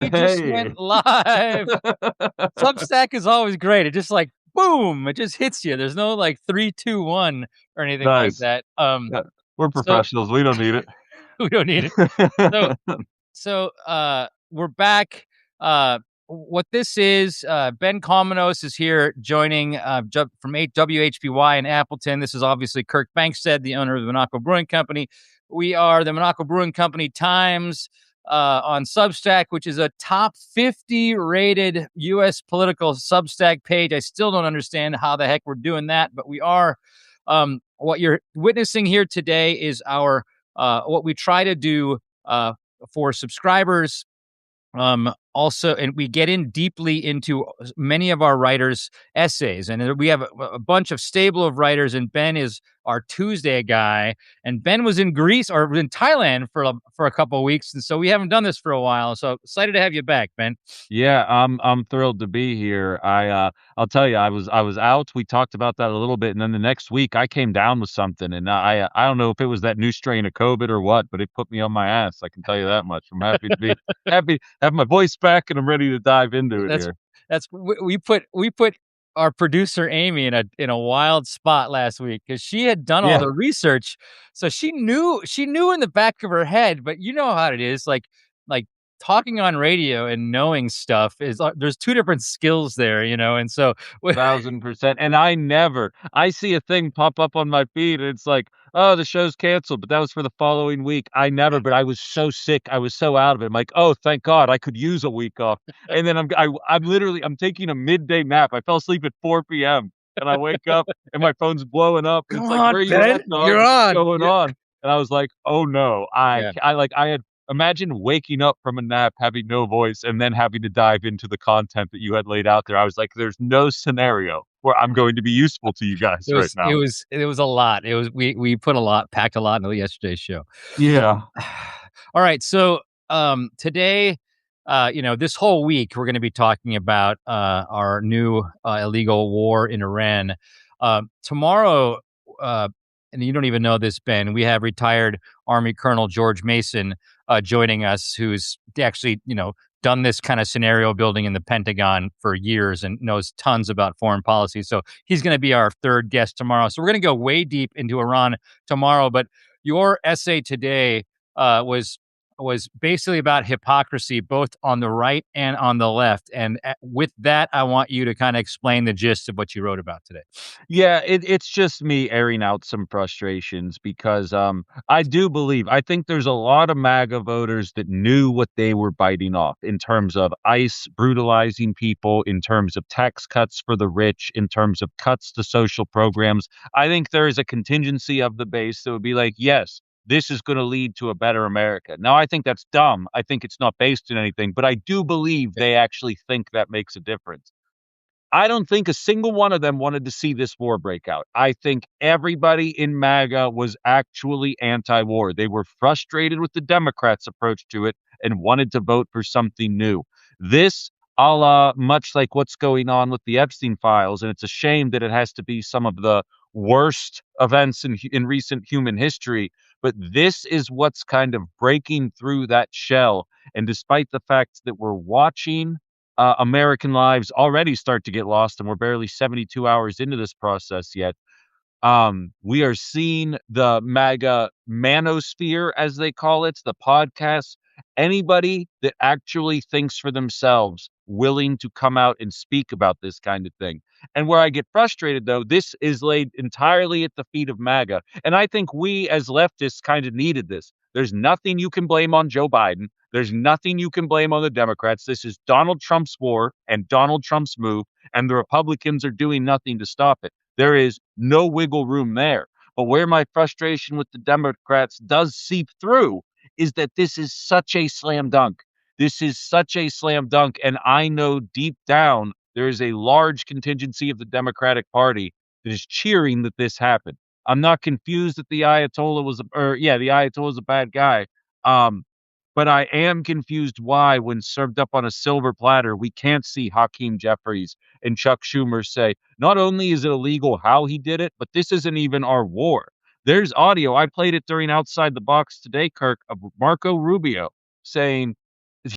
We just Hey. went live. Substack is always great. It just like boom, it just hits you. There's no like 3, 2, 1 or anything like Nice. that. Yeah, we're So professionals. We don't need it. we don't need it. So we're back. What this is, Ben Cominos is here joining from WHBY in Appleton. This is obviously Kirk Bankstead, the owner of the Monaco Brewing Company. We are the Monaco Brewing Company Times on Substack, which is a top 50 rated U.S. political Substack page. I still don't understand how the heck we're doing that, but we are. What you're witnessing here today is our what we try to do for subscribers. Also, and we get in deeply into many of our writers' essays, and we have a bunch of stable of writers. And Ben is our Tuesday guy, and Ben was in Greece or in Thailand for a couple of weeks, and so we haven't done this for a while. So excited to have you back, Ben. Yeah, I'm thrilled to be here. I'll tell you, I was out. We talked about that a little bit, and then the next week I came down with something, and I don't know if it was that new strain of COVID or what, but it put me on my ass. I can tell you that much. I'm happy to have my voice back, and I'm ready to dive into it That's here. we put our producer Amy in a wild spot last week because she had done all Yeah. the research, so she knew in the back of her head. But you know how it is, like talking on radio and knowing stuff is there's two different skills there, and so 1,000%. And I see a thing pop up on my feed and it's like, oh, the show's canceled, but that was for the following week. But I was so sick. I was so out of it. I'm like, oh, thank God I could use a week off. And then I'm taking a midday nap. I fell asleep at 4 p.m. and I wake up and my phone's blowing up. And come it's like, on, where are you Ben, at, dog? you're What's on. going on? And I was like, oh no, Yeah. I had imagine waking up from a nap, having no voice, and then having to dive into the content that you had laid out there. I was like, there's no scenario where I'm going to be useful to you guys It right was it now. was it was a lot. It was we packed a lot into yesterday's show. Yeah. All right, so today, this whole week we're going to be talking about our new illegal war in Iran. Tomorrow, and you don't even know this, Ben. We have retired Army Colonel George Mason joining us, who's actually done this kind of scenario building in the Pentagon for years and knows tons about foreign policy. So he's going to be our third guest tomorrow. So we're going to go way deep into Iran tomorrow. But your essay today was basically about hypocrisy, both on the right and on the left. And with that, I want you to kind of explain the gist of what you wrote about today. Yeah, it's just me airing out some frustrations because I think there's a lot of MAGA voters that knew what they were biting off in terms of ICE brutalizing people, in terms of tax cuts for the rich, in terms of cuts to social programs. I think there is a contingency of the base that would be like, yes, this is going to lead to a better America. Now, I think that's dumb. I think it's not based in anything, but I do believe they actually think that makes a difference. I don't think a single one of them wanted to see this war break out. I think everybody in MAGA was actually anti-war. They were frustrated with the Democrats' approach to it and wanted to vote for something new. This, a la much like what's going on with the Epstein files, and it's a shame that it has to be some of the worst events in recent human history, but this is what's kind of breaking through that shell. And despite the fact that we're watching American lives already start to get lost, and we're barely 72 hours into this process yet. We are seeing the MAGA manosphere, as they call it, the podcast. Anybody that actually thinks for themselves, willing to come out and speak about this kind of thing. And where I get frustrated, though, this is laid entirely at the feet of MAGA. And I think we as leftists kind of needed this. There's nothing you can blame on Joe Biden. There's nothing you can blame on the Democrats. This is Donald Trump's war and Donald Trump's move, and the Republicans are doing nothing to stop it. There is no wiggle room there. But where my frustration with the Democrats does seep through is that this is such a slam dunk. This is such a slam dunk. And I know deep down there is a large contingency of the Democratic Party that is cheering that this happened. I'm not confused that the Ayatollah the Ayatollah is a bad guy. But I am confused why, when served up on a silver platter, we can't see Hakeem Jeffries and Chuck Schumer say, not only is it illegal how he did it, but this isn't even our war. There's audio. I played it during Outside the Box today, Kirk, of Marco Rubio saying,